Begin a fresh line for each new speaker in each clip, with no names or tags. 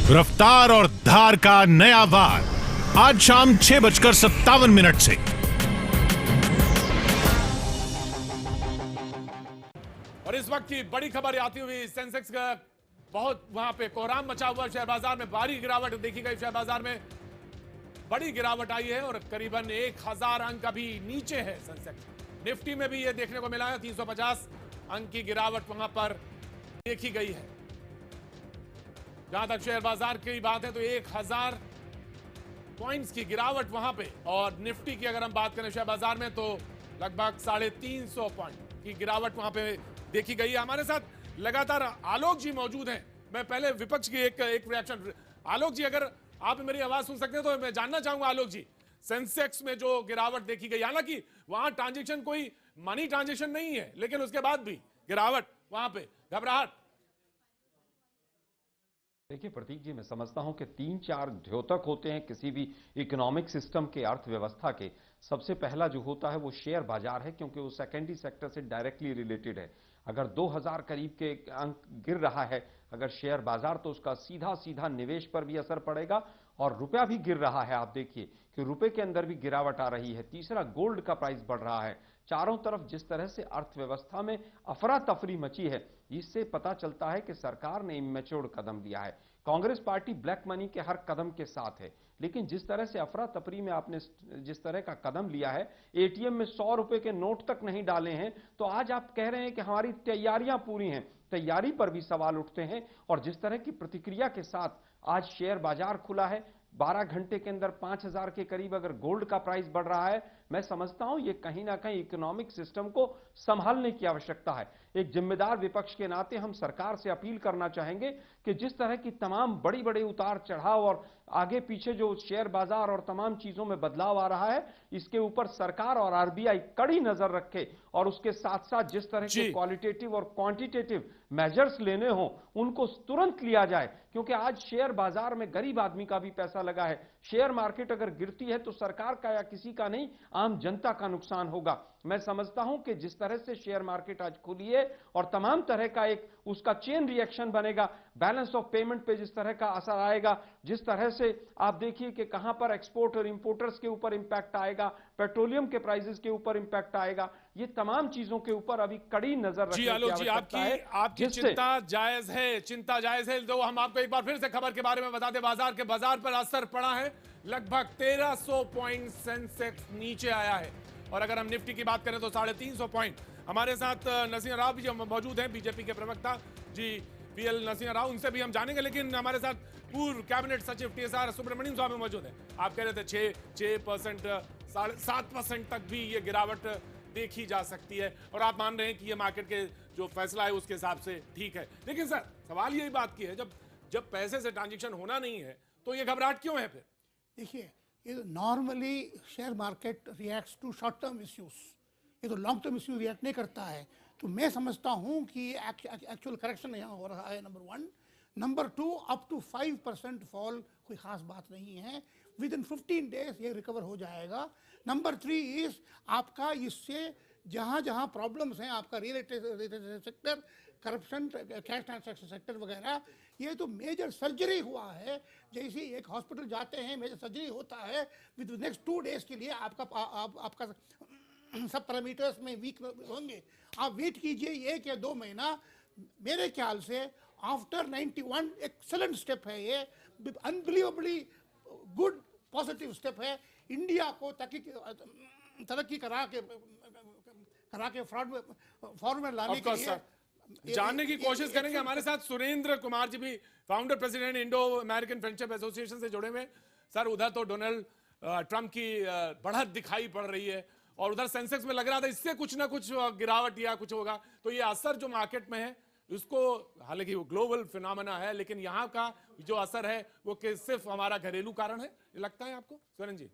रफ्तार और धार का नया वार आज शाम 6:57 से।
और इस वक्त की बड़ी खबर आती हुई सेंसेक्स का बहुत वहां पे कोहराम मचा हुआ, शेयर बाजार में भारी गिरावट देखी गई। शेयर बाजार में बड़ी गिरावट आई है और करीबन 1000 अंक अभी नीचे है सेंसेक्स। निफ्टी में भी ये देखने को मिला है, 350 अंक की गिरावट वहां पर देखी गई है। जहां तक शेयर बाजार की बात है तो 1000 पॉइंट्स की गिरावट वहां पे, और निफ्टी की अगर हम बात करें शेयर बाजार में तो लगभग 350 पॉइंट की गिरावट वहां पे देखी गई है। हमारे साथ लगातार आलोक जी मौजूद हैं। मैं पहले विपक्ष की एक रिएक्शन, आलोक जी अगर आप मेरी आवाज सुन सकते हैं तो मैं जानना चाहूंगा आलोक जी, सेंसेक्स में जो गिरावट देखी गई, हालांकि वहां ट्रांजेक्शन कोई मनी ट्रांजेक्शन नहीं है, लेकिन उसके बाद भी गिरावट, वहां पे घबराहट।
देखिए प्रतीक जी, मैं समझता हूं कि 3-4 द्योतक होते हैं किसी भी इकोनॉमिक सिस्टम के, अर्थव्यवस्था के। सबसे पहला जो होता है वो शेयर बाजार है, क्योंकि वो सेकेंडरी सेक्टर से डायरेक्टली रिलेटेड है। अगर 2000 करीब के अंक गिर रहा है अगर शेयर बाजार, तो उसका सीधा सीधा निवेश पर भी असर पड़ेगा, और रुपया भी गिर रहा है। आप देखिए कि रुपए के अंदर भी गिरावट आ रही है। तीसरा, गोल्ड का प्राइस बढ़ रहा है। चारों तरफ जिस तरह से अर्थव्यवस्था में अफरा तफरी मची है, इससे पता चलता है कि सरकार ने इमेच्योर कदम लिया है। कांग्रेस पार्टी ब्लैक मनी के हर कदम के साथ है, लेकिन जिस तरह से अफरा तफरी में आपने जिस तरह का कदम लिया है, एटीएम में 100 रुपए के नोट तक नहीं डाले हैं, तो आज आप कह रहे हैं कि हमारी तैयारियां पूरी हैं। तैयारी पर भी सवाल उठते हैं। और जिस तरह की प्रतिक्रिया के साथ आज शेयर बाजार खुला है, 12 घंटे के अंदर 5000 के करीब अगर गोल्ड का प्राइस बढ़ रहा है, मैं समझता हूं ये कहीं ना कहीं इकोनॉमिक सिस्टम को संभालने की आवश्यकता है। एक जिम्मेदार विपक्ष के नाते हम सरकार से अपील करना चाहेंगे कि जिस तरह की तमाम बड़ी बड़े उतार चढ़ाव और आगे पीछे जो शेयर बाजार और तमाम चीजों में बदलाव आ रहा है, इसके ऊपर सरकार और आरबीआई कड़ी नजर रखे, और उसके साथ साथ जिस तरह के क्वालिटेटिव और क्वांटिटेटिव मेजर्स लेने हों उनको तुरंत लिया जाए। क्योंकि आज शेयर बाजार में गरीब आदमी का भी पैसा लगा है। शेयर मार्केट अगर गिरती है तो सरकार का या किसी का नहीं, आम जनता का नुकसान होगा। मैं समझता हूं कि जिस तरह से शेयर मार्केट आज खुली है और तमाम तरह का एक उसका चेन रिएक्शन बनेगा, बैलेंस ऑफ पेमेंट पे जिस तरह का असर आएगा, जिस तरह से आप देखिए कि कहां पर एक्सपोर्ट और इंपोर्टर्स के ऊपर इंपैक्ट आएगा, पेट्रोलियम के प्राइसेस के ऊपर इंपैक्ट आएगा, ये तमाम चीजों के ऊपर अभी कड़ी नजर रखने की आवश्यकता है।
आपकी चिंता जायज है, चिंता जायज है। तो हम आपको एक बार फिर से खबर के बारे में बता दें, बाजार पर असर पड़ा है। लगभग 1300 पॉइंट सेंसेक्स नीचे आया है। और अगर हम निफ्टी की बात करें तो 350 पॉइंट। हमारे साथ नरसिंह राव जी मौजूद हैं, बीजेपी के प्रवक्ता जी पीएल नरसिंह राव, उनसे भी हम जानेंगे। लेकिन हमारे साथ पूर्व कैबिनेट सचिव टीएसआर सुब्रमण्यम स्वामी मौजूद हैं। आप कह रहे थे 6%, 7% तक भी ये गिरावट देखी जा सकती है, और आप मान रहे हैं कि ये मार्केट के जो फैसला है उसके हिसाब से ठीक है। लेकिन सर, सवाल यही बात की है, जब पैसे से ट्रांजेक्शन होना नहीं है तो ये घबराहट क्यों है? फिर
देखिए, ये normally share market reacts to short term issues, ये तो लॉन्ग टर्म इश्यू रिएक्ट नहीं करता है। तो मैं समझता हूँ कि एक्चुअल करेक्शन यहाँ हो रहा है, number 1। Number 2, up to 5% fall कोई खास बात नहीं है। विद इन 15 डेज ये रिकवर हो जाएगा। नंबर 3 इज आपका इससे जहाँ जहाँ प्रॉब्लम्स हैं, आपका real estate sector, corruption, cash transaction sector वगैरह, ये तो मेजर सर्जरी हुआ है। जैसे एक हॉस्पिटल जाते हैं, मेजर सर्जरी होता है, विद नेक्स्ट 2 डेज के लिए आपका सब पैरामीटर्स में वीक होंगे। आप वेट कीजिए 1 या 2 महीना। मेरे ख्याल से आफ्टर 91 एक्सेलेंट स्टेप है ये, अनबिलीवेबली गुड पॉजिटिव स्टेप है। इंडिया को तरक्की करा के फॉर्म में लाने के लिए
जानने की कोशिश करेंगे। हमारे साथ सुरेंद्र कुमार जी भी founder president Indo American friendship association से जुड़े हुए। सर, उधर तो डोनाल्ड ट्रंप की बढ़त दिखाई पड़ रही है, और उधर सेंसेक्स में लग रहा था इससे कुछ ना कुछ गिरावट या कुछ होगा। तो ये असर जो मार्केट में है उसको, हालांकि वो ग्लोबल फिनोमेना है, लेकिन यहाँ का जो असर है वो सिर्फ हमारा घरेलू कारण है, लगता है आपको सुरेंद्र जी?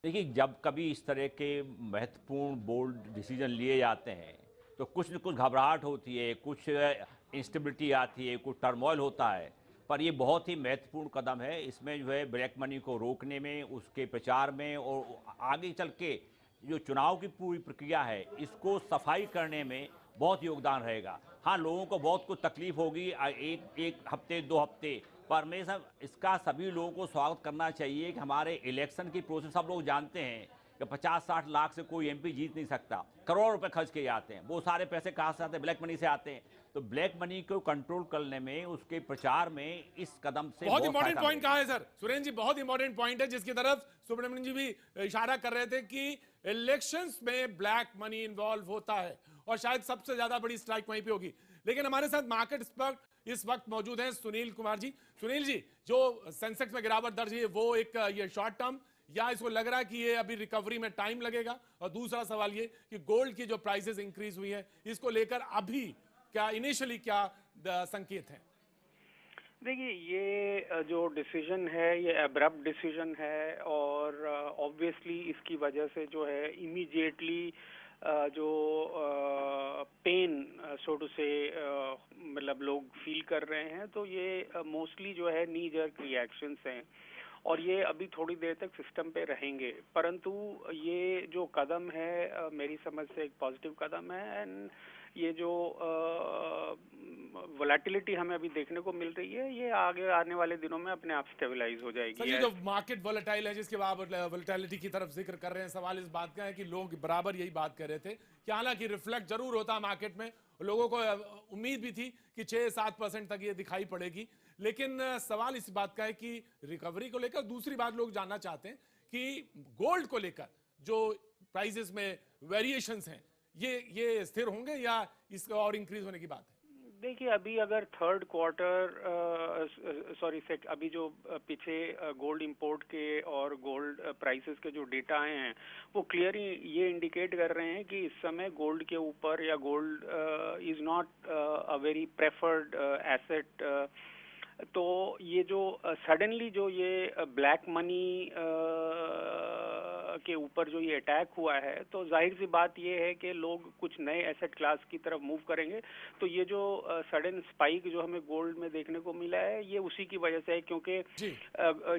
देखिए, जब कभी इस तरह के महत्वपूर्ण बोल्ड डिसीजन लिए जाते हैं तो कुछ न कुछ घबराहट होती है, कुछ इंस्टेबिलिटी आती है, कुछ टर्मोइल होता है। पर ये बहुत ही महत्वपूर्ण कदम है। इसमें जो है ब्लैक मनी को रोकने में, उसके प्रचार में, और आगे चल के जो चुनाव की पूरी प्रक्रिया है इसको सफाई करने में बहुत योगदान रहेगा। हाँ, लोगों को बहुत कुछ तकलीफ होगी, एक हफ्ते 2 हफ्ते पर मेरे साथ इसका सभी लोगों को स्वागत करना चाहिए कि हमारे इलेक्शन की प्रोसेस सब लोग जानते हैं कि 50-60 लाख से कोई एमपी जीत नहीं सकता, करोड़ों रुपए खर्च किए जाते हैं, वो सारे पैसे कहाँ से आते हैं? ब्लैक मनी से आते हैं। तो ब्लैक मनी को कंट्रोल करने में, उसके प्रचार में इस कदम से
बहुत इंपॉर्टेंट
फायदा
पॉइंट
मिलेगा।
कहा है सर सुरेंद्र जी, बहुत इंपॉर्टेंट पॉइंट है जिसकी तरफ सुब्रमण्यम जी भी इशारा कर रहे थे कि इलेक्शंस में ब्लैक मनी इन्वॉल्व होता है और शायद सबसे ज्यादा बड़ी स्ट्राइक वहीं पे होगी। लेकिन हमारे साथ मार्केट एक्सपर्ट इस वक्त मौजूद हैं सुनील कुमार जी। सुनील जी, जो सेंसेक्स में गिरावट दर्ज है वो एक ये शॉर्ट टर्म या इसको लग रहा है कि ये अभी रिकवरी में टाइम लगेगा? और दूसरा सवाल ये कि गोल्ड की जो प्राइसेस इंक्रीज हुई है इसको लेकर अभी क्या इनिशियली क्या संकेत है?
देखिए, ये जो डिसीजन है ये एब्रप्ट डिसीजन है और ऑब्वियसली इसकी वजह से जो है इमीडिएटली जो पेन सो टू से मतलब लोग फील कर रहे हैं, तो ये मोस्टली जो है नी जर्क रिएक्शंस हैं और ये अभी थोड़ी देर तक सिस्टम पे रहेंगे। परंतु ये जो कदम है मेरी समझ से एक पॉजिटिव कदम है एंड ये जो वोलेटिलिटी हमें अभी देखने को मिल रही है ये आगे आने वाले दिनों में अपने आप स्टेबलाइज हो जाएगी।
सर, ये जो मार्केट वोलेटाइल है जिसके बाद वोलेटिलिटी की तरफ जिक्र कर रहे हैं, सवाल इस बात का है कि लोग बराबर यही बात कर रहे थे कि हालांकि रिफ्लेक्ट जरूर होता है मार्केट में, लोगों को उम्मीद भी थी कि 6-7% तक ये दिखाई पड़ेगी, लेकिन सवाल इस बात का है कि रिकवरी को लेकर दूसरी बात लोग जानना चाहते हैं कि गोल्ड को लेकर जो प्राइसेस में वेरिएशंस हैं ये स्थिर होंगे या इसका और इंक्रीज होने की बात है?
देखिए, अभी अगर थर्ड क्वार्टर अभी जो पीछे गोल्ड इंपोर्ट के और गोल्ड प्राइसेस के जो डेटा आए हैं वो क्लियरली ये इंडिकेट कर रहे हैं कि इस समय गोल्ड के ऊपर या gold is not a very preferred asset. तो ये जो सडनली जो ये ब्लैक मनी के ऊपर जो ये अटैक हुआ है, तो जाहिर सी बात ये है कि लोग कुछ नए एसेट क्लास की तरफ मूव करेंगे। तो ये जो सडन स्पाइक जो हमें गोल्ड में देखने को मिला है ये उसी की वजह से है, क्योंकि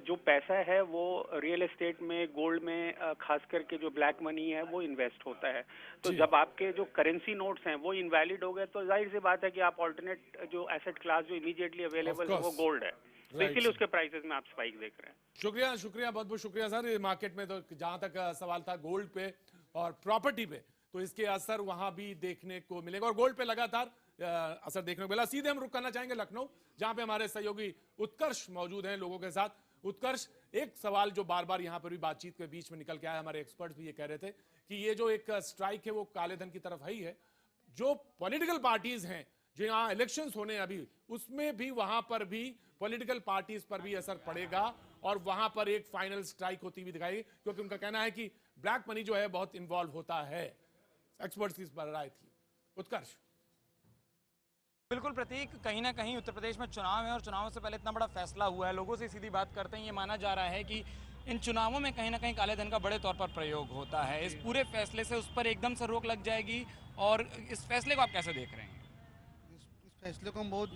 जो पैसा है वो रियल एस्टेट में, गोल्ड में खास करके जो ब्लैक मनी है वो इन्वेस्ट होता है। तो जब आपके जो करेंसी नोट्स हैं वो इनवैलिड हो गए तो जाहिर सी बात है कि आप ऑल्टरनेट जो एसेट क्लास जो इमीडिएटली अवेलेबल है वो गोल्ड है, तो इसीलिए उसके प्राइसेस में आप स्पाइक देख रहे हैं।
शुक्रिया, बहुत बहुत शुक्रिया सर। मार्केट में तो जहां तक सवाल था गोल्ड पे और प्रॉपर्टी पे, तो इसके असर वहां भी देखने को मिलेगा और गोल्ड पे लगातार असर देखने को मिला। सीधे हम रुक करना चाहेंगे लखनऊ, जहां पे हमारे सहयोगी उत्कर्ष मौजूद हैं लोगों के साथ। उत्कर्ष, एक सवाल जो बार बार यहां पर भी बातचीत के बीच में निकल के आया, हमारे एक्सपर्ट्स भी ये कह रहे थे कि ये जो एक स्ट्राइक है वो काले धन की तरफ है ही है। जो पॉलिटिकल पार्टीज हैं जो यहाँ इलेक्शंस होने अभी, उसमें भी वहां पर भी पॉलिटिकल पार्टीज पर भी असर पड़ेगा और वहां पर एक फाइनल स्ट्राइक होती हुई दिखाई, क्योंकि उनका कहना है कि ब्लैक मनी जो है बहुत इन्वॉल्व होता है। एक्सपर्ट्स की इस पर राय थी। उत्कर्ष।
बिल्कुल प्रतीक, कहीं ना कहीं उत्तर प्रदेश में चुनाव है और चुनावों से पहले इतना बड़ा फैसला हुआ है, लोगों से सीधी बात करते हैं, ये माना जा रहा है कि इन चुनावों में कहीं ना कहीं काले धन का बड़े तौर पर प्रयोग होता है। इस पूरे फैसले से उस पर एकदम से रोक लग जाएगी और इस फैसले को आप कैसे देख रहे हैं?
इस फैसले को हम बहुत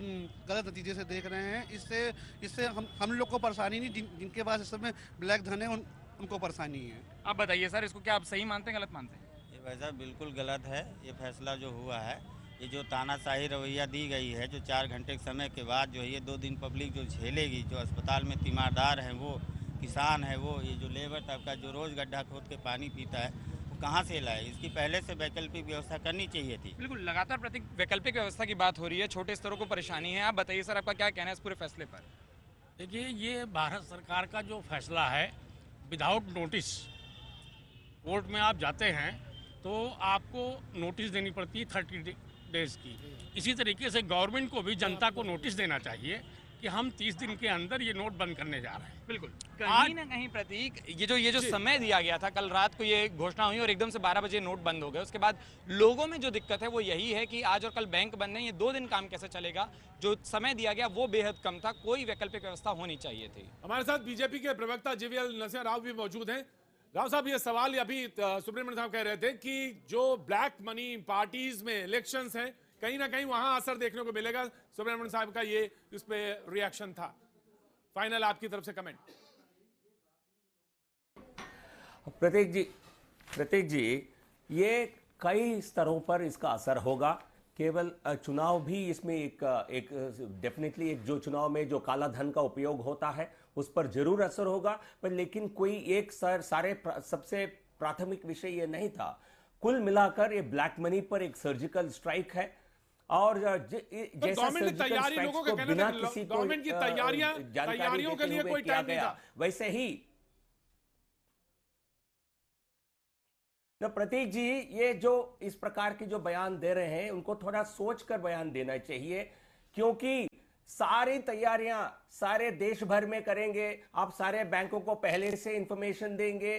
गलत नतीजे से देख रहे हैं। इससे हम लोग को परेशानी नहीं, जिनके पास इस समय ब्लैक धन है उनको परेशानी है।
आप बताइए सर, इसको क्या आप सही मानते हैं, गलत मानते हैं?
ये वैसा बिल्कुल गलत है। ये फैसला जो हुआ है, ये जो तानाशाही रवैया दी गई है, जो 4 घंटे के समय के बाद जो है ये 2 दिन पब्लिक जो झेलेगी, जो अस्पताल में तीमारदार हैं, वो किसान है, वो ये जो लेबर तबका जो रोज़ गड्ढा खोद के पानी पीता है, वो कहाँ से लाए? इसकी पहले से वैकल्पिक व्यवस्था करनी चाहिए थी।
बिल्कुल, लगातार प्रतीक वैकल्पिक व्यवस्था की बात हो रही है, छोटे स्तरों को परेशानी है। आप बताइए सर, आपका क्या कहना है इस पूरे फैसले पर?
देखिए, ये भारत सरकार का जो फैसला है, विदाउट नोटिस कोर्ट में आप जाते हैं तो आपको नोटिस देनी पड़ती है 30 डेज की। इसी तरीके से गवर्नमेंट को भी जनता को नोटिस देना चाहिए कि हम 30 दिन के अंदर ये नोट बंद करने जा रहे हैं।
बिल्कुल, कहीं ना कहीं प्रतीक ये जो समय दिया गया था, कल रात को ये घोषणा हुई और एकदम से 12 बजे नोट बंद हो गए। उसके बाद लोगों में जो दिक्कत है वो यही है कि आज और कल बैंक बंद है, ये 2 दिन काम कैसे चलेगा? जो समय दिया गया वो बेहद कम था, कोई वैकल्पिक व्यवस्था होनी चाहिए थी।
हमारे साथ बीजेपी के प्रवक्ता जीवीएल नरसिम्हा राव भी मौजूद हैं। राव साहब, ये सवाल अभी सुब्रमण्यम साहब कह रहे थे कि जो ब्लैक मनी पार्टीज में इलेक्शंस हैं, कहीं ना कहीं वहां असर देखने को मिलेगा। सुब्रमण्यम साहब का ये इस पे रिएक्शन था। फाइनल आपकी तरफ से कमेंट।
प्रतीक जी, ये कई स्तरों पर इसका असर होगा। केवल चुनाव भी इसमें एक डेफिनेटली एक जो चुनाव में जो काला धन का उपयोग होता है उस पर जरूर असर होगा, पर लेकिन कोई एक सबसे प्राथमिक विषय ये नहीं था। कुल मिलाकर ये ब्लैक मनी पर एक सर्जिकल स्ट्राइक है और जैसा
गवर्नमेंट की तैयारी, लोगों का कहना है कि गवर्नमेंट की तैयारियों के लिए कोई टाइम नहीं था।
वैसे ही तो प्रतीक जी, ये जो इस प्रकार के जो बयान दे रहे हैं उनको थोड़ा सोच कर बयान देना चाहिए, क्योंकि सारी तैयारियां सारे देश भर में करेंगे, आप सारे बैंकों को पहले से इंफॉर्मेशन देंगे,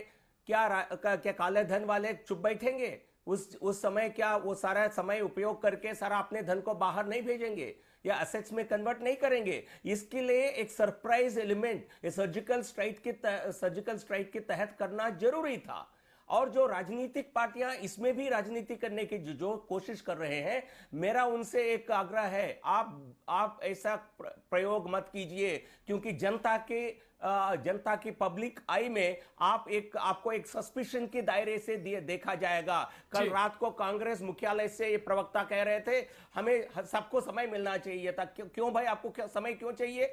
क्या काले धन वाले चुप बैठेंगे? उस समय क्या वो सारा समय उपयोग करके सारा अपने धन को बाहर नहीं भेजेंगे या असेट्स में कन्वर्ट नहीं करेंगे? इसके लिए एक सरप्राइज एलिमेंट सर्जिकल स्ट्राइक के तहत करना जरूरी था। और जो राजनीतिक पार्टियां इसमें भी राजनीति करने की जो कोशिश कर रहे हैं, मेरा उनसे एक आग्रह है, आप ऐसा प्रयोग मत कीजिए, क्योंकि जनता की पब्लिक आई में आपको एक सस्पिशन के दायरे से देखा जाएगा। कल रात को कांग्रेस मुख्यालय से ये प्रवक्ता कह रहे थे हमें सबको समय मिलना चाहिए था। क्यों भाई, आपको समय क्यों चाहिए?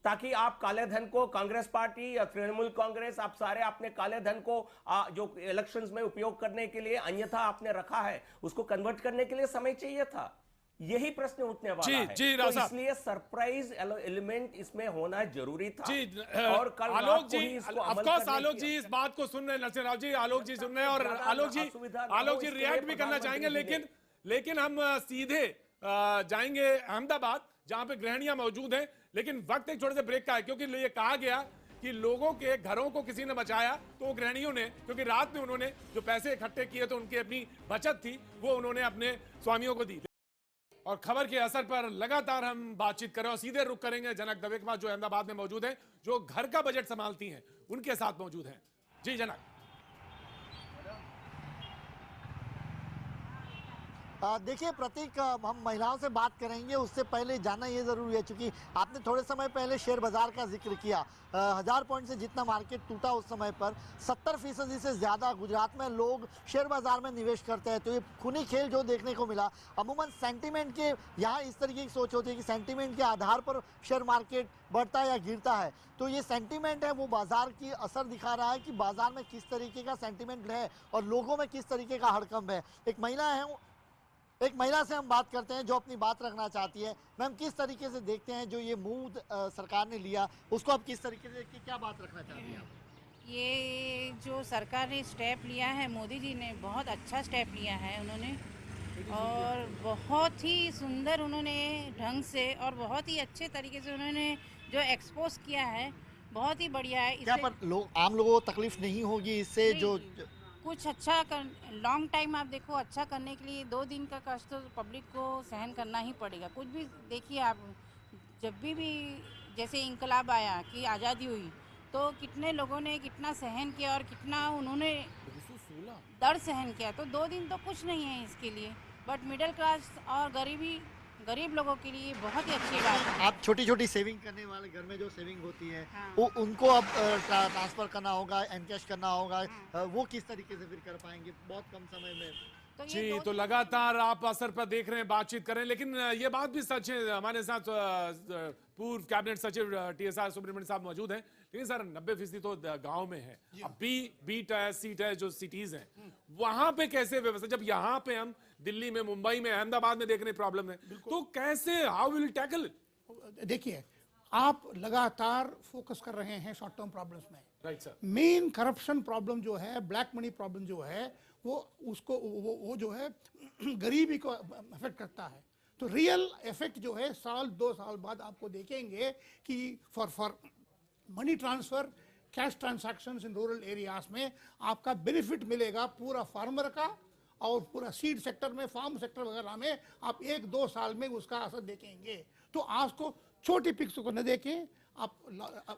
ताकि आप काले धन को, कांग्रेस पार्टी या तृणमूल कांग्रेस, आप सारे अपने काले धन को जो इलेक्शंस में उपयोग करने के लिए अन्यथा आपने रखा है, उसको कन्वर्ट करने के लिए समय चाहिए था। यही प्रश्न उठने वाला है। तो इसलिए सरप्राइज एलिमेंट इसमें होना जरूरी था।
और कल आलोक जी, ऑफकोर्स आलोक जी इस बात को सुन रहे हैं, नरसिंह राव जी, आलोक जी सुन रहे हैं और आलोक जी रिएक्ट भी करना चाहेंगे, लेकिन हम सीधे जाएंगे अहमदाबाद, जहां पे गृहिणियां मौजूद हैं। लेकिन वक्त एक छोटे से ब्रेक का है, क्योंकि ये कहा गया कि लोगों के घरों को किसी ने बचाया, तो गृहिणियों ने, क्योंकि रात में उन्होंने जो पैसे इकट्ठे किए तो उनकी अपनी बचत थी, वो उन्होंने अपने स्वामियों को दी। और खबर के असर पर लगातार हम बातचीत कर रहे हैं और सीधे रुक करेंगे जनक दवे के पास, जो अहमदाबाद में मौजूद है, जो घर का बजट संभालती हैं, उनके साथ मौजूद हैं। जी जनक।
देखिए प्रतीक, हम महिलाओं से बात करेंगे, उससे पहले जानना ये ज़रूरी है, क्योंकि आपने थोड़े समय पहले शेयर बाज़ार का जिक्र किया। 1000 पॉइंट से जितना मार्केट टूटा उस समय पर 70% से ज़्यादा गुजरात में लोग शेयर बाज़ार में निवेश करते हैं। तो ये खूनी खेल जो देखने को मिला, अमूमन सेंटीमेंट के यहाँ इस तरीके की सोच होती है कि सेंटीमेंट के आधार पर शेयर मार्केट बढ़ता है या गिरता है। तो ये सेंटीमेंट है वो बाज़ार की असर दिखा रहा है कि बाज़ार में किस तरीके का सेंटीमेंट है और लोगों में किस तरीके का हड़कंप है। एक महिला से हम बात करते हैं जो अपनी बात रखना चाहती है। मैम, किस तरीके से देखते हैं जो ये मूव सरकार ने लिया, उसको आप किस तरीके से, क्या बात रखना चाहती हैं आप?
ये जो सरकार ने स्टेप लिया है, मोदी जी ने बहुत अच्छा स्टेप लिया है उन्होंने, और बहुत ही सुंदर उन्होंने ढंग से और बहुत ही अच्छे तरीके से उन्होंने जो एक्सपोज किया है, बहुत ही बढ़िया है।
क्या पर आम लोगों को तकलीफ नहीं होगी इससे? जो
कुछ अच्छा लॉन्ग टाइम आप देखो, अच्छा करने के लिए 2 दिन का कष्ट तो पब्लिक को सहन करना ही पड़ेगा। कुछ भी देखिए आप, जब भी जैसे इंकलाब आया कि आज़ादी हुई, तो कितने लोगों ने कितना सहन किया और कितना उन्होंने दर्द सहन किया। तो 2 दिन तो कुछ नहीं है इसके लिए, बट मिडिल क्लास और गरीब लोगों के लिए बहुत ही अच्छी बात है।
आप छोटी छोटी सेविंग करने वाले, घर में जो सेविंग होती है, वो उनको अब ट्रांसफर करना होगा, एनकैश करना होगा, वो किस तरीके से फिर कर पाएंगे बहुत कम समय में?
जी, तो लगातार आप असर पर देख रहे हैं, बातचीत कर रहे हैं, लेकिन ये बात भी सच है, हमारे साथ पूर्व कैबिनेट सचिव TSR सुब्रमण्यम साहब मौजूद हैं। लेकिन सर 90% तो गांव में है, अब बी टायर सी टायर जो सिटीज हैं, वहां पे कैसे व्यवस्था? जब यहाँ पे हम दिल्ली में, मुंबई में, अहमदाबाद में देख रहे प्रॉब्लम है, तो कैसे, हाउ विल टैकल?
देखिए, आप लगातार फोकस कर रहे हैं शॉर्ट टर्म प्रॉब्लम्स में।
Right sir.
Main corruption problem जो है, ब्लैक मनी प्रॉब्लम जो है, वो जो है गरीबी को अफेक्ट करता है। तो रियल इफेक्ट जो है 1-2 साल बाद आपको देखेंगे कि for money transfer, cash transactions in rural areas में आपका बेनिफिट मिलेगा पूरा फार्मर का, और पूरा सीड सेक्टर में, फार्म सेक्टर वगैरह में आप 1-2 साल में उसका असर देखेंगे। तो आज को छोटी पिक्स को न देखें आप।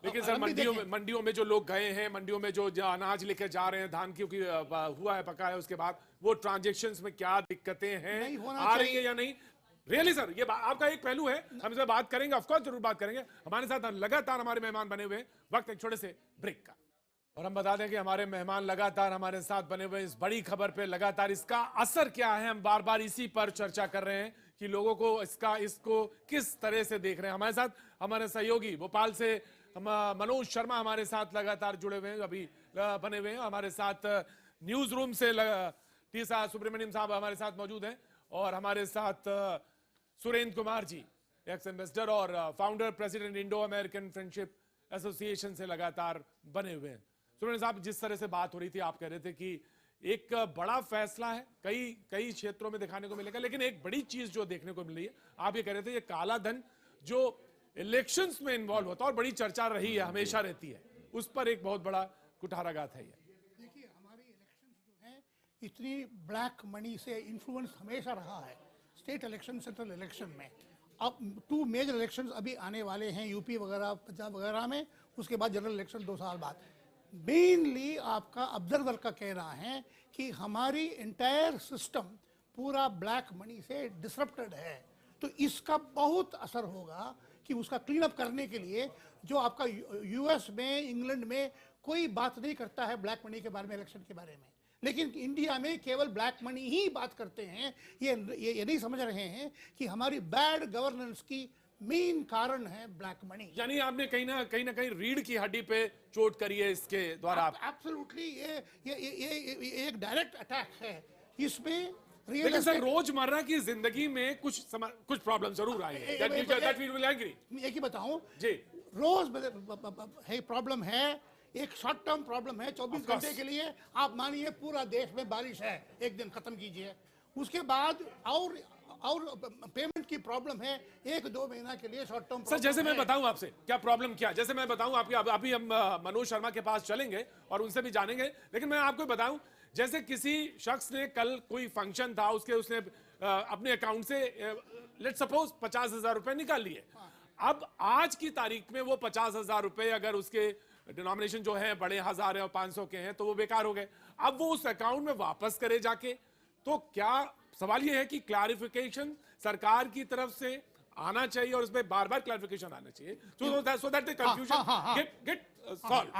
लेकिन सर मंडियों में जो लोग गए हैं, मंडियों में जो अनाज लेकर जा रहे हैं, धान क्योंकि हुआ है, पका है, उसके बाद वो ट्रांजैक्शंस में क्या दिक्कतें हैं, आ रही है या नहीं? रियली सर, ये आपका एक पहलू है, हम इस पर बात करेंगे, ऑफ कोर्स जरूर बात करेंगे। हमारे साथ लगातार हमारे मेहमान बने हुए हैं। वक्त एक छोटे से ब्रेक का। और हम बता दें कि हमारे मेहमान लगातार हमारे साथ बने हुए इस बड़ी खबर पे लगातार इसका असर क्या है, हम बार बार इसी पर चर्चा कर रहे हैं कि लोगों को इसको किस तरह से देख रहे हैं। हमारे साथ हमारे सहयोगी भोपाल से मनोज शर्मा हमारे साथ लगातार जुड़े हुए हैं, अभी बने हुए हैं। हमारे साथ न्यूज रूम से टीसा सुब्रमण्यम साहब हमारे साथ मौजूद हैं और हमारे साथ सुरेंद्र कुमार जी, एक्स एम्बेसडर और founder president Indo American friendship association से लगातार बने हुए हैं। सुरेंद्र साहब, जिस तरह से बात हो रही थी, आप कह रहे थे कि एक बड़ा फैसला है, कई क्षेत्रों में दिखाने को मिलेगा, लेकिन एक बड़ी चीज जो देखने को मिल रही है, आप ये कह रहे थे, ये काला धन जो इलेक्शंस में इन्वॉल्व होता है और बड़ी चर्चा रही है, हमेशा रहती है, उस पर एक बहुत बड़ा कुठाराघात है।
देखिए, हमारी इलेक्शंस जो है इतनी ब्लैक मनी से इन्फ्लुएंस हमेशा रहा है। स्टेट इलेक्शन, सेंट्रल इलेक्शन में अब 2 मेजर इलेक्शंस अभी आने वाले हैं, यूपी वगैरह, पंजाब वगैरह में, उसके बाद जनरल इलेक्शन 2 साल बाद। मेनली आपका ऑब्जर्वर का कहना है कि हमारी एंटायर सिस्टम पूरा ब्लैक मनी से डिसरप्टेड है, तो इसका बहुत असर होगा कि उसका क्लीन अप करने के लिए जो आपका यूएस में, इंग्लैंड में कोई बात नहीं करता है ब्लैक मनी के बारे में, इलेक्शन के बारे में, लेकिन इंडिया में केवल ब्लैक मनी ही बात करते हैं। ये नहीं समझ रहे हैं कि हमारी बैड गवर्नेंस की मेन कारण है ब्लैक मनी।
यानी आपने कहीं ना कहीं रीढ़ की हड्डी पे चोट करी है इसके द्वारा।
एब्सोल्युटली ये एक डायरेक्ट अटैक है इसमें।
लेकिन सर, रोजमर्रा की जिंदगी में कुछ प्रॉब्लम जरूर आए हैं।
एक ही बताऊं जी, रोज है प्रॉब्लम है, एक शॉर्ट टर्म प्रॉब्लम है 24 घंटे के लिए। आप मानिए पूरा देश में बारिश है, एक दिन खत्म कीजिए, उसके बाद और पेमेंट की प्रॉब्लम है 1-2 महीना के लिए शॉर्ट टर्म।
सर, जैसे मैं बताऊं आपसे क्या प्रॉब्लम क्या, जैसे मैं बताऊं आपके, अभी हम मनोज शर्मा के पास चलेंगे और उनसे भी जानेंगे, लेकिन मैं आपको बताऊं, जैसे किसी शख्स ने कल कोई फंक्शन था, उसने अपने अकाउंट से लेट्स सपोज 50,000 रुपए निकाल लिए। अब आज की तारीख में वो 50,000 रुपए अगर उसके डिनोमिनेशन जो है बड़े 1000 है और 500 के हैं, तो वो बेकार हो गए। अब वो उस अकाउंट में वापस करे जाके, तो क्या सवाल ये है कि क्लैरिफिकेशन सरकार की तरफ से आना चाहिए और उसमें बार-बार क्लैरिफिकेशन आना चाहिए, so that the confusion get solved।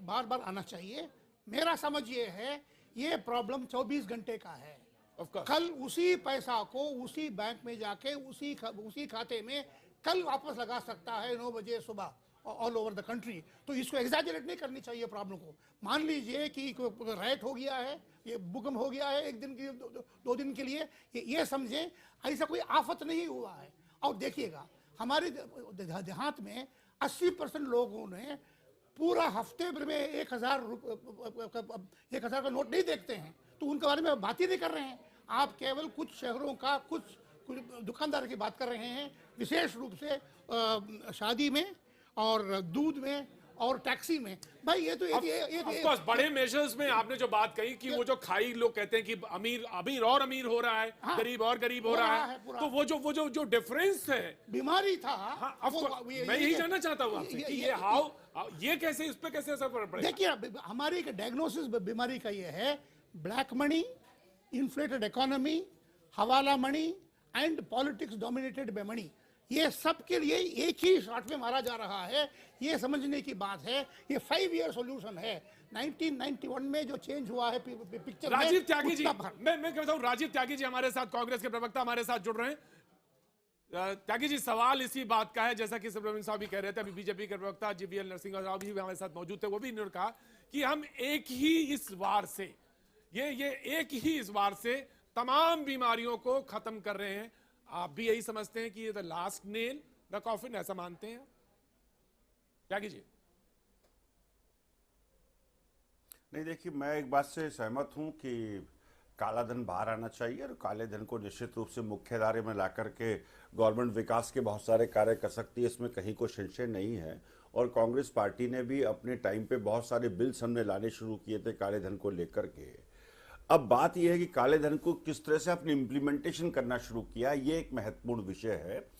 बार-बार आना चाहिए। मेरा समझ ये है, ये प्रॉब्लम 24 घंटे का है। कल उसी पैसा को उसी बैंक में जाके उसी खाते में कल वापस लगा सकता है 9 बजे सुबह ऑल ओवर द कंट्री। तो इसको एग्जैजरेट नहीं करनी चाहिए प्रॉब्लम को। मान लीजिए कि राइट हो गया है, ये भूकंप हो गया है 1 दिन के 2 दिन के लिए, ये समझें ऐसा कोई आफत नहीं हुआ है। और देखिएगा, हमारे देहात में 80% लोगों ने पूरा हफ्ते भर में 1,000 का नोट नहीं देखते हैं, तो उनके बारे में बात ही नहीं कर रहे हैं। आप केवल कुछ शहरों का कुछ दुकानदार की बात कर रहे हैं, विशेष रूप से शादी में और दूध में और टैक्सी में। भाई ये तो
ऑफकोर्स बड़े मेजर्स में आपने जो बात कही कि वो जो खाई लोग कहते हैं कि अमीर और अमीर हो रहा है, हाँ, गरीब और गरीब हो रहा है, तो वो जो डिफरेंस है,
बीमारी था।
हाँ, मैं यही जानना चाहता हूँ आपसे कि ये कैसे, इस पे कैसे असर पड़ेगा?
देखिए, हमारी डायग्नोसिस बीमारी का ये है, ब्लैक मनी, इन्फ्लेटेड इकोनॉमी, हवाला money and politics dominated by money. ये सब के लिए एक ही शॉट में मारा जा रहा है। ये समझने की बात है, ये 5 ईयर सॉल्यूशन है। 1991 में जो चेंज हुआ है पिक्चर।
राजीव त्यागी जी, मैं कहता हूं, राजीव त्यागी जी हमारे साथ, कांग्रेस के प्रवक्ता हमारे साथ जुड़ रहे हैं। त्यागी जी, सवाल इसी बात का है, जैसा कि सुब्रमण्यम साहब भी कह रहे थे, अभी बीजेपी के प्रवक्ता जीवीएल नरसिंह राव भी हमारे साथ मौजूद थे, वो भी इन्होंने कहा कि हम एक ही इस वार से तमाम बीमारियों को खत्म कर रहे हैं। आप भी यही समझते हैं कि ये the last nail the coffin, ऐसा मानते हैं त्यागी जी?
नहीं, देखिए, मैं एक बात से सहमत हूं कि काला धन बाहर आना चाहिए और काले धन को निश्चित रूप से मुख्य धारे में ला करके गवर्नमेंट विकास के बहुत सारे कार्य कर सकती है, इसमें कहीं कोई संशय नहीं है। और कांग्रेस पार्टी ने भी अपने टाइम पे बहुत सारे बिल्स हमने लाने शुरू किए थे काले धन को लेकर के। अब बात यह है कि काले धन को किस तरह से अपने इम्प्लीमेंटेशन करना शुरू किया, ये एक महत्वपूर्ण विषय है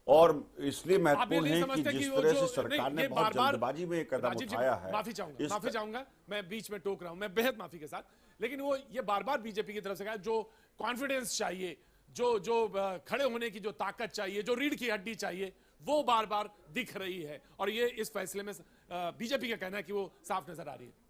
और इसलिए महत्वपूर्ण है कि जिस तरह से सरकार ने बहुत जल्दबाजी में एक कदम उठाया है।
माफी चाहूंगा, मैं बीच में टोक रहा हूं, मैं बेहद माफी के साथ, लेकिन वो ये बार-बार बीजेपी की तरफ से कहा, जो कॉन्फिडेंस चाहिए, जो खड़े होने की जो ताकत चाहिए, जो रीढ़ की हड्डी चाहिए, वो बार बार दिख रही है और ये इस फैसले में बीजेपी का कहना है कि वो साफ नजर आ रही है।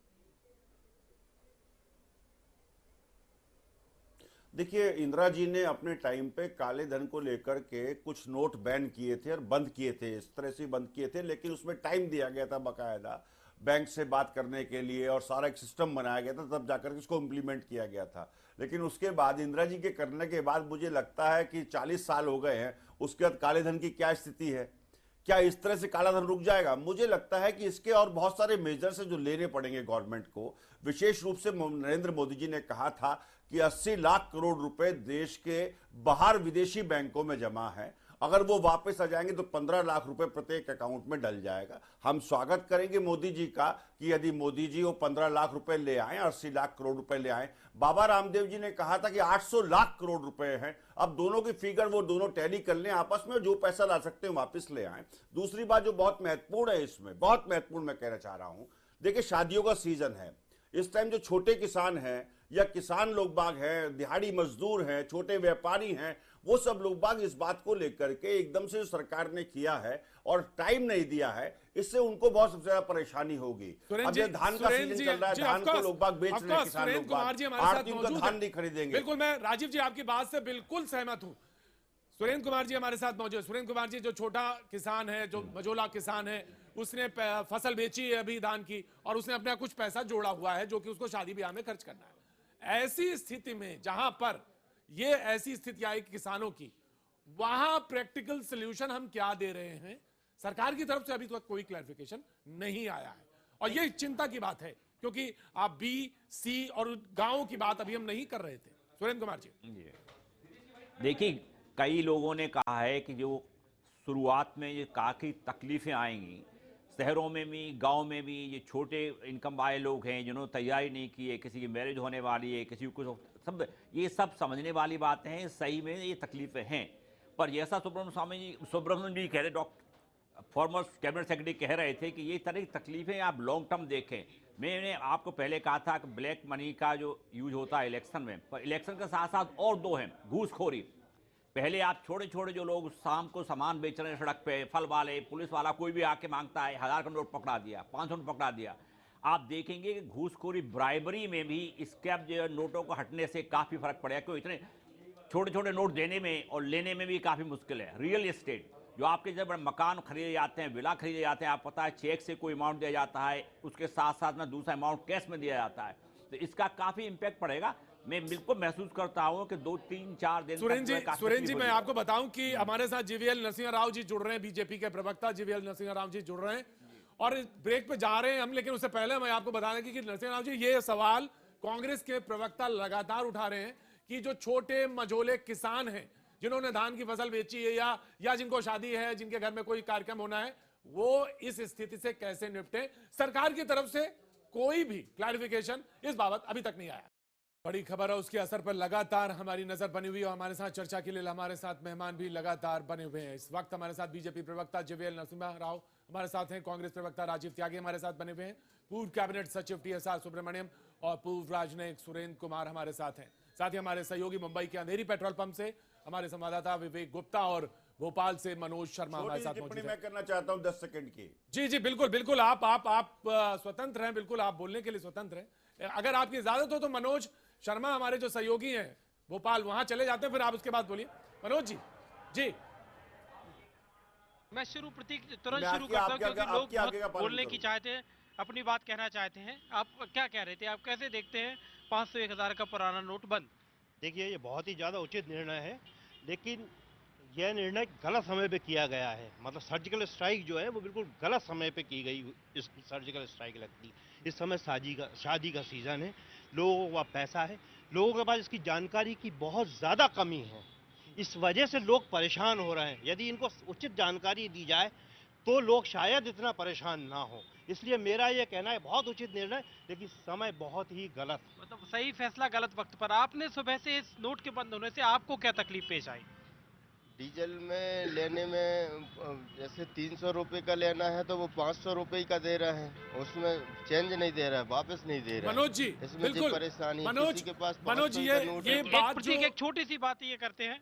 देखिए, इंदिरा जी ने अपने टाइम पे काले धन को लेकर के कुछ नोट बैन किए थे और बंद किए थे, इस तरह से बंद किए थे, लेकिन उसमें टाइम दिया गया था बकायदा बैंक से बात करने के लिए और सारा एक सिस्टम बनाया गया था, तब जाकर के इसको इम्प्लीमेंट किया गया था। लेकिन उसके बाद इंदिरा जी के करने के बाद मुझे लगता है कि 40 साल हो गए हैं, उसके बाद काले धन की क्या स्थिति है? क्या इस तरह से काला धन रुक जाएगा? मुझे लगता है कि इसके और बहुत सारे मेजर्स हैं जो लेने पड़ेंगे गवर्नमेंट को। विशेष रूप से नरेंद्र मोदी जी ने कहा था कि 80 लाख करोड़ रुपए देश के बाहर विदेशी बैंकों में जमा है, अगर वो वापस आ जाएंगे तो 15 लाख रुपए प्रत्येक अकाउंट में डल जाएगा। हम स्वागत करेंगे मोदी जी का कि यदि मोदी जी वो 15 लाख रुपए ले आए, 80 लाख करोड़ रुपए ले आए। बाबा रामदेव जी ने कहा था कि 800 लाख करोड़ रुपए हैं। अब दोनों की फिगर वो दोनों टैली कर लें आपस में, जो पैसा ला सकते हैं वापस ले आए। दूसरी बात जो बहुत महत्वपूर्ण है इसमें, बहुत महत्वपूर्ण मैं कहना चाह रहा हूं, देखिए शादियों का सीजन है इस टाइम। जो छोटे किसान हैं या किसान लोग बाग हैं, दिहाड़ी मजदूर हैं, छोटे व्यापारी हैं, वो सब लोग बाग इस बात को लेकर के एकदम से सरकार ने किया है और टाइम नहीं दिया है, इससे उनको बहुत सबसे ज्यादा परेशानी होगी। अब ये धान का सीजन चल रहा है, धान को लोग बाग बेच रहे हैं, किसान लोग बाग आड़ती उनका धान नहीं खरीदेंगे।
बिल्कुल, मैं राजीव जी आपकी बात से बिल्कुल सहमत हूं। सुरेंद्र कुमार जी हमारे साथ मौजूद। सुरेंद्र कुमार जी जो छोटा किसान है, जो मझोला किसान है, उसने फसल बेची है अभी धान की और उसने अपना कुछ पैसा जोड़ा हुआ है जो कि उसको शादी ब्याह में खर्च करना है। ऐसी स्थिति में जहां पर ये ऐसी स्थिति आई किसानों की, वहां प्रैक्टिकल सॉल्यूशन हम क्या दे रहे हैं? सरकार की तरफ से अभी तक कोई क्लैरिफिकेशन नहीं आया है और ये चिंता की बात है, क्योंकि आप बी सी और गांवों की बात अभी हम नहीं कर रहे थे। सुरेंद्र कुमार जी,
देखिए, कई लोगों ने कहा है कि जो शुरुआत में ये काफ़ी तकलीफें आएंगी, शहरों में भी गांव में भी, ये छोटे इनकम वाले लोग हैं जिन्होंने तैयारी नहीं की है, किसी की मैरिज होने वाली है, किसी को सब, ये सब समझने वाली बातें हैं। सही में ये तकलीफें हैं, पर जैसा सुब्रमण्यम जी कह रहे, डॉक्टर फॉर्मर कैबिनेट सेक्रेटरी कह रहे थे कि ये तरह की तकलीफें आप लॉन्ग टर्म देखें। मैंने आपको पहले कहा था कि ब्लैक मनी का जो यूज होता है इलेक्शन में, पर इलेक्शन के साथ साथ और दो हैं, घूसखोरी। पहले आप छोटे छोटे जो लोग शाम को सामान बेच रहे हैं सड़क पे, फल वाले, पुलिस वाला, कोई भी आके मांगता है, 1000 का नोट पकड़ा दिया, 500 नोट पकड़ा दिया। आप देखेंगे कि घूसखोरी, ब्राइबरी में भी इसके जो नोटों को हटने से काफ़ी फर्क पड़ेगा, क्यों इतने छोटे छोटे नोट देने में और लेने में भी काफ़ी मुश्किल है। रियल एस्टेट, जो आपके जब मकान खरीदे जाते हैं, विला खरीदे जाते हैं, आप पता है चेक से कोई अमाउंट दिया जाता है, उसके साथ साथ में दूसरा अमाउंट कैश में दिया जाता है, तो इसका काफ़ी इम्पैक्ट पड़ेगा। मैं बिल्कुल महसूस करता हूं कि 2-3-4 दिन
सुरेंद्र जी मैं आपको बताऊं कि हमारे साथ जीवीएल नरसिंह राव जी जुड़ रहे हैं, बीजेपी के प्रवक्ता जीवीएल नरसिंह राव जी जुड़ रहे हैं और ब्रेक पे जा रहे हैं हम। लेकिन उससे पहले मैं आपको बता दें कि नरसिंह राव जी, ये सवाल कांग्रेस के प्रवक्ता लगातार उठा रहे हैं कि जो छोटे मझोले किसान हैं जिन्होंने धान की फसल बेची है या जिनको शादी है, जिनके घर में कोई कार्यक्रम होना है, वो इस स्थिति से कैसे निपटे? सरकार की तरफ से कोई भी क्लैरिफिकेशन इस बाबत अभी तक नहीं आया। बड़ी खबर है, उसके असर पर लगातार हमारी नजर बनी हुई है और हमारे साथ चर्चा के लिए हमारे साथ मेहमान भी लगातार बने हुए हैं। इस वक्त हमारे साथ बीजेपी प्रवक्ता जीवीएल नरसिम्हा राव हमारे साथ हैं, कांग्रेस प्रवक्ता राजीव त्यागी हमारे साथ बने हुए हैं, पूर्व कैबिनेट सचिव टीएसआर सुब्रमण्यम और पूर्व राजनयिक सुरेंद्र कुमार हमारे साथ हैं। साथ ही हमारे सहयोगी मुंबई के अंधेरी पेट्रोल पंप से हमारे संवाददाता विवेक गुप्ता और भोपाल से मनोज शर्मा हमारे साथ मौजूद हैं।
मैं करना चाहता हूं 10 सेकंड की।
जी बिल्कुल बिल्कुल, आप स्वतंत्र हैं, बिल्कुल आप बोलने के लिए स्वतंत्र हैं। अगर आपकी इजाजत हो तो मनोज शर्मा हमारे जो सहयोगी हैं भोपाल, वहां चले जाते हैं, फिर आप उसके बाद बोलिए। मनोज जी। जी
मैं तुरंत शुरू करता हूं क्योंकि लोग बोलने की चाहते हैं, अपनी बात कहना चाहते हैं। आप क्या कह रहे थे, आप कैसे देखते हैं 500-1000 का पुराना नोट बंद?
देखिए, ये बहुत ही ज़्यादा उचित निर्णय है, लेकिन यह निर्णय गलत समय पे किया गया है। मतलब सर्जिकल स्ट्राइक जो है वो बिल्कुल गलत समय पे की गई इस सर्जिकल स्ट्राइक लगती। इस समय शादी का सीज़न है, लोगों के पास पैसा है, लोगों के पास इसकी जानकारी की बहुत ज़्यादा कमी है, इस वजह से लोग परेशान हो रहे हैं। यदि इनको उचित जानकारी दी जाए तो लोग शायद इतना परेशान ना हो। इसलिए मेरा ये कहना है बहुत उचित निर्णय, लेकिन समय बहुत ही गलत।
मतलब सही फैसला गलत वक्त पर। आपने सुबह से इस नोट के बंद होने से आपको क्या तकलीफ पेश आई?
डीजल में लेने में जैसे 300 रुपये का लेना है तो वो 500 रुपये का दे रहा है, उसमें चेंज नहीं दे रहा है, वापस नहीं दे रहा है।
मनोज जी
इसमें जो परेशानी, किसी के पास
मनोज जी ये बात
एक छोटी सी बात ये करते हैं,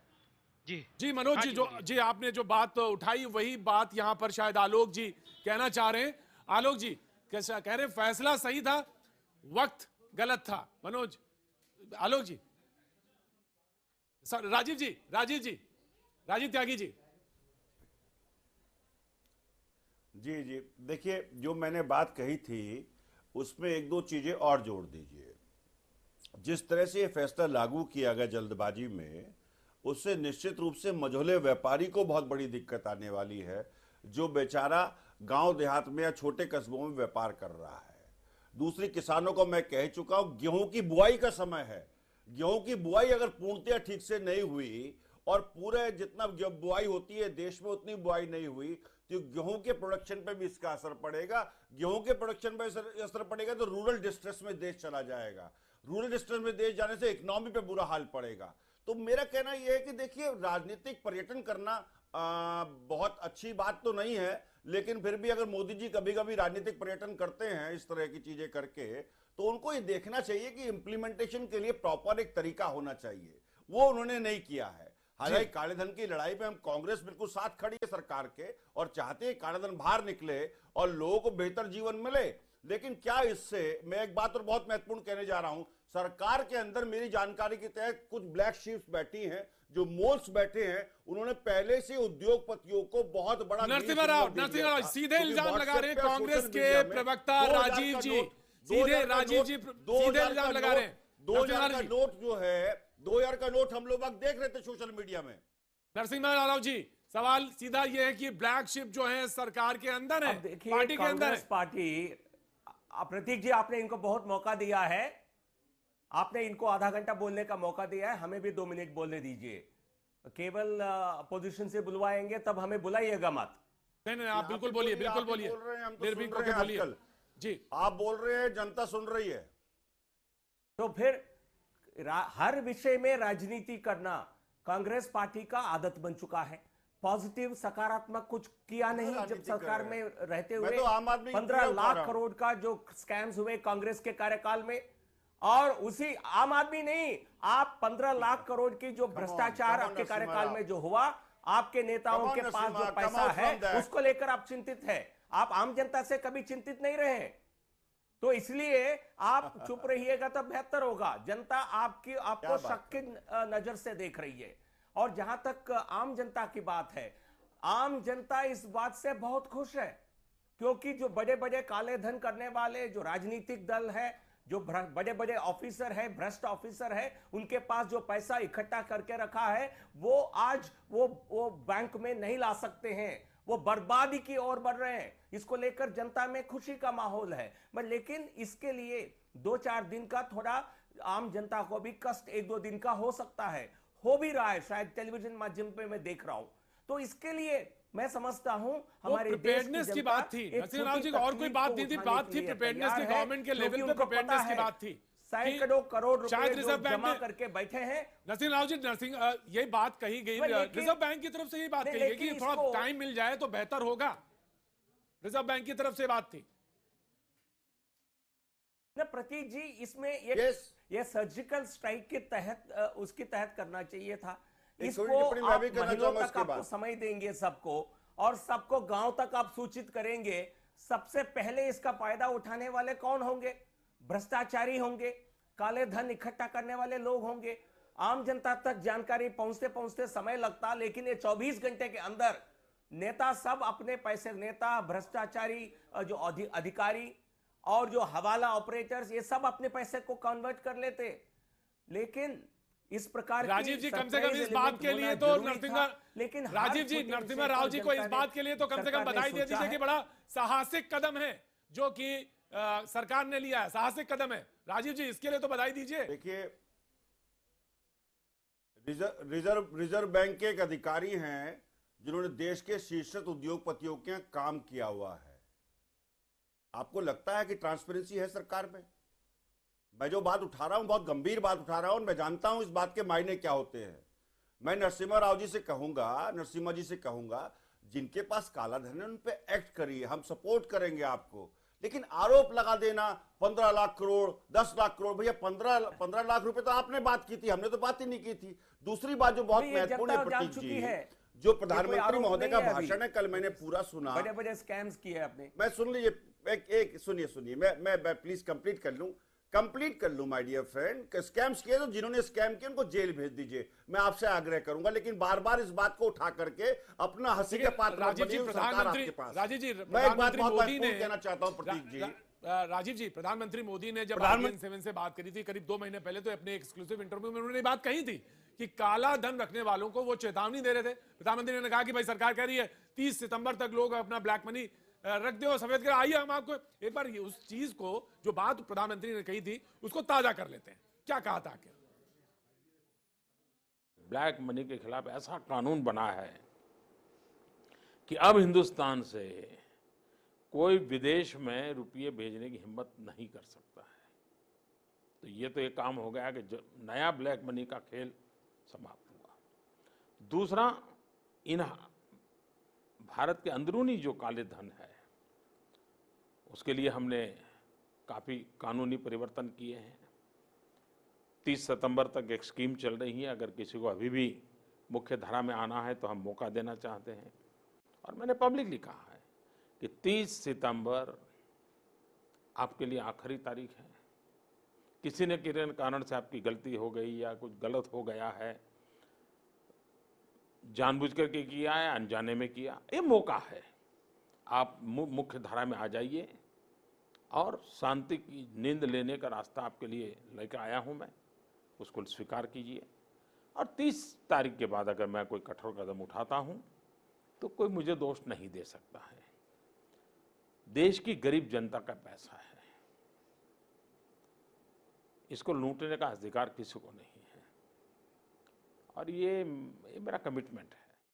जी मनोज जी, जो आपने जो बात उठाई वही बात यहां पर शायद आलोक जी कहना चाह रहे हैं। आलोक जी कैसा कह रहे हैं, फैसला सही था, वक्त गलत था। मनोज, आलोक जी, राजीव त्यागी जी।
जी जी, देखिए जो मैंने बात कही थी उसमें एक दो चीजें और जोड़ दीजिए। जिस तरह से ये फैसला लागू किया गया जल्दबाजी में, उससे निश्चित रूप से मझोले व्यापारी को बहुत बड़ी दिक्कत आने वाली है, जो बेचारा गांव देहात में या छोटे कस्बों में व्यापार कर रहा है। दूसरी, किसानों को मैं कह चुका हूं, गेहूं की बुआई का समय है। गेहूं की बुआई अगर पूर्णतया ठीक से नहीं हुई और पूरे जितना बुआई होती है देश में उतनी बुआई नहीं हुई, तो गेहूं के प्रोडक्शन पे भी इसका असर पड़ेगा। गेहूं के प्रोडक्शन पे असर पड़ेगा तो रूरल डिस्ट्रेस में देश चला जाएगा। रूरल डिस्ट्रेस में देश जाने से इकोनॉमी पे बुरा हाल पड़ेगा। तो मेरा कहना यह है कि देखिए, राजनीतिक पर्यटन करना बहुत अच्छी बात तो नहीं है, लेकिन फिर भी अगर मोदी जी कभी कभी राजनीतिक पर्यटन करते हैं इस तरह की चीजें करके, तो उनको ये देखना चाहिए कि इंप्लीमेंटेशन के लिए प्रॉपर एक तरीका होना चाहिए। वो उन्होंने नहीं किया है। हालांकि काले धन की लड़ाई में हम कांग्रेस बिल्कुल साथ खड़ी है सरकार के, और चाहते हैं काला धन बाहर निकले और लोगों को बेहतर जीवन मिले। लेकिन क्या इससे, मैं एक बात और बहुत महत्वपूर्ण कहने जा रहा हूं, सरकार के अंदर मेरी जानकारी के तहत कुछ ब्लैक शीप्स बैठी हैं, जो मोल्स बैठे हैं, उन्होंने पहले से उद्योगपतियों को बहुत बड़ा
नरसिम्हा राव सीधे इल्जाम लगा रहे हैं कांग्रेस के प्रवक्ता राजीव जी, सीधे राजीव जी सीधे इल्जाम लगा रहे हैं।
2000 का नोट जो है, 2000 का नोट हम लोग देख रहे थे सोशल मीडिया में।
नरसिम्हा राव जी, सवाल सीधा यह है कि ब्लैक शिप जो है सरकार के अंदर है, पार्टी के अंदर है।
पार्टी, प्रतीक जी आपने इनको बहुत मौका दिया है, आपने इनको आधा घंटा बोलने का मौका दिया है, हमें भी 2 मिनट बोलने दीजिए। केवल अपोजिशन से बुलवाएंगे तब हमें बुलाइएगा मत।
नहीं, आप बिल्कुल बोलिए, बिल्कुल बोलिए, निर्भीक होकर बोलिए जी।
आप बोल रहे हैं, जनता सुन रही है।
तो फिर हर विषय में राजनीति करना कांग्रेस पार्टी का आदत बन चुका है। पॉजिटिव सकारात्मक कुछ किया नहीं। जब सरकार में रहते हुए
तो आम आदमी
15 लाख करोड़ का जो स्कैम्स हुए कांग्रेस के कार्यकाल में, और उसी आम आदमी नहीं, आप 15 लाख करोड़ की जो भ्रष्टाचार आपके कार्यकाल में जो हुआ, आपके नेताओं के पास जो पैसा है उसको लेकर आप चिंतित है। आप आम जनता से कभी चिंतित नहीं रहे, तो इसलिए आप चुप रहिएगा तो बेहतर होगा। जनता आपको शक की नजर से देख रही है। और जहां तक आम जनता की बात है, आम जनता इस बात से बहुत खुश है, क्योंकि जो बड़े बड़े काले धन करने वाले जो राजनीतिक दल है, जो बड़े बड़े ऑफिसर है, भ्रष्ट ऑफिसर है, उनके पास जो पैसा इकट्ठा करके रखा है, वो आज वो बैंक में नहीं ला सकते हैं, वो बर्बादी की ओर बढ़ रहे हैं। इसको लेकर जनता में खुशी का माहौल है, लेकिन इसके लिए 2-4 दिन का थोड़ा आम जनता को भी कष्ट 1-2 दिन का हो सकता है, हो भी रहा है, शायद टेलीविजन माध्यम पे मैं देख रहा हूं। तो इसके लिए मैं समझता हूं हमारे
प्रिपेयरनेस की बात थी। नरसिम्हा राव जी, और कोई बात नहीं थी, बात थी प्रिपेयरनेस की, गवर्नमेंट के लेवल पे प्रिपेयरनेस की बात थी।
सैकड़ों करोड़ रुपए जमा करके बैठे हैं।
नरसिम्हा राव जी, यही बात कही गई, रिजर्व बैंक की तरफ से यही बात कही गई कि थोड़ा टाइम मिल जाए तो बेहतर होगा। रिजर्व बैंक की तरफ से बात थी
ना प्रतीक जी। इसमें ये सर्जिकल स्ट्राइक के तहत उसके तहत करना चाहिए था। इसको आप महीनों तक आपको समय देंगे सबको, और सबको गांव तक आप सूचित करेंगे। सबसे पहले इसका फायदा उठाने वाले कौन होंगे? भ्रष्टाचारी होंगे, काले धन इकट्ठा करने वाले लोग होंगे। आम जनता तक जानकारी पहुंचते पहुंचते समय लगता, लेकिन ये 24 घंटे के अंदर नेता सब अपने पैसे, नेता, भ्रष्टाचारी जो अधिकारी और जो हवाला ऑपरेटर्स, ये सब अपने पैसे को कन्वर्ट कर लेते। लेकिन इस प्रकार
राजीव जी कम से कम इस बात के लिए तो नरसिम्हा राव जी को इस बात के लिए तो कम से कम बधाई दे दीजिए कि बड़ा साहसिक कदम है जो कि सरकार ने लिया है, साहसिक कदम है। राजीव जी, इसके लिए तो बधाई दीजिए।
देखिए, रिजर्व बैंक के एक अधिकारी हैं जिन्होंने देश के शीर्ष उद्योगपतियों के काम किया हुआ है। आपको लगता है कि ट्रांसपेरेंसी है सरकार में? मैं जो बात उठा रहा हूं बहुत गंभीर बात उठा रहा हूं, और मैं जानता हूं इस बात के मायने क्या होते हैं। मैं नरसिम्हा राव जी से कहूंगा, नरसिम्हा जी से कहूंगा, जिनके पास काला धन है उन पे एक्ट करिए, हम सपोर्ट करेंगे आपको। लेकिन आरोप लगा देना 15 लाख करोड़ 10 लाख करोड़, भैया 15 लाख रुपए तो आपने बात की थी, हमने तो बात ही नहीं की थी। दूसरी बात जो बहुत महत्वपूर्ण है प्रतीक जी, जो प्रधानमंत्री महोदय का भाषण है कल मैंने पूरा सुना,
बड़े बड़े स्कैम्स किए आपने।
मैं सुन लीजिए, एक सुनिए मैं प्लीज कंप्लीट कर लूं माय डियर फ्रेंड। स्कैम्स किए तो जिन्होंने स्कैम किए उनको जेल भेज दीजिए, मैं आपसे आग्रह करूंगा, लेकिन बार बार इस बात को उठा करके अपना हंसी के पात्र सरकार आपके पास।
राजीव जी,
मैं एक बात बहुत महत्वपूर्ण कहना चाहता हूं प्रतीक जी।
राजीव जी, प्रधानमंत्री मोदी ने जब आरबीएन 7 से बात करी थी करीब 2 महीने पहले, तो अपने एक्सक्लूसिव इंटरव्यू में उन्होंने बात कही थी कि काला धन रखने वालों को वो चेतावनी दे रहे थे। प्रधानमंत्री ने कहा कि भाई सरकार कह रही है 30 सितंबर तक लोग अपना ब्लैक मनी रख दो, सफेद कर, आइए हम आपको एक बार उस चीज को, जो बात प्रधानमंत्री ने कही थी, उसको ताजा कर लेते हैं। क्या कहा था आखिर?
ब्लैक मनी के खिलाफ ऐसा कानून बना है कि अब हिंदुस्तान से कोई विदेश में रुपये भेजने की हिम्मत नहीं कर सकता है। तो ये तो एक काम हो गया कि नया ब्लैक मनी का खेल समाप्त हुआ। दूसरा, इन भारत के अंदरूनी जो काले धन है उसके लिए हमने काफ़ी कानूनी परिवर्तन किए हैं। 30 सितंबर तक एक स्कीम चल रही है, अगर किसी को अभी भी मुख्य धारा में आना है तो हम मौका देना चाहते हैं। और मैंने पब्लिकली कहा है कि 30 सितंबर आपके लिए आखिरी तारीख है। किसी न किसी कारण से आपकी गलती हो गई या कुछ गलत हो गया है, जानबूझ करके किया है, अनजाने में किया, ये मौका है। आप मुख्य धारा में आ जाइए और शांति की नींद लेने का रास्ता आपके लिए लेकर आया हूं मैं, उसको स्वीकार कीजिए। और 30 तारीख के बाद अगर मैं कोई कठोर कदम उठाता हूं तो कोई मुझे दोष नहीं दे सकता है। देश की गरीब जनता का पैसा है, इसको लूटने का अधिकार किसी को नहीं है, और ये मेरा कमिटमेंट है।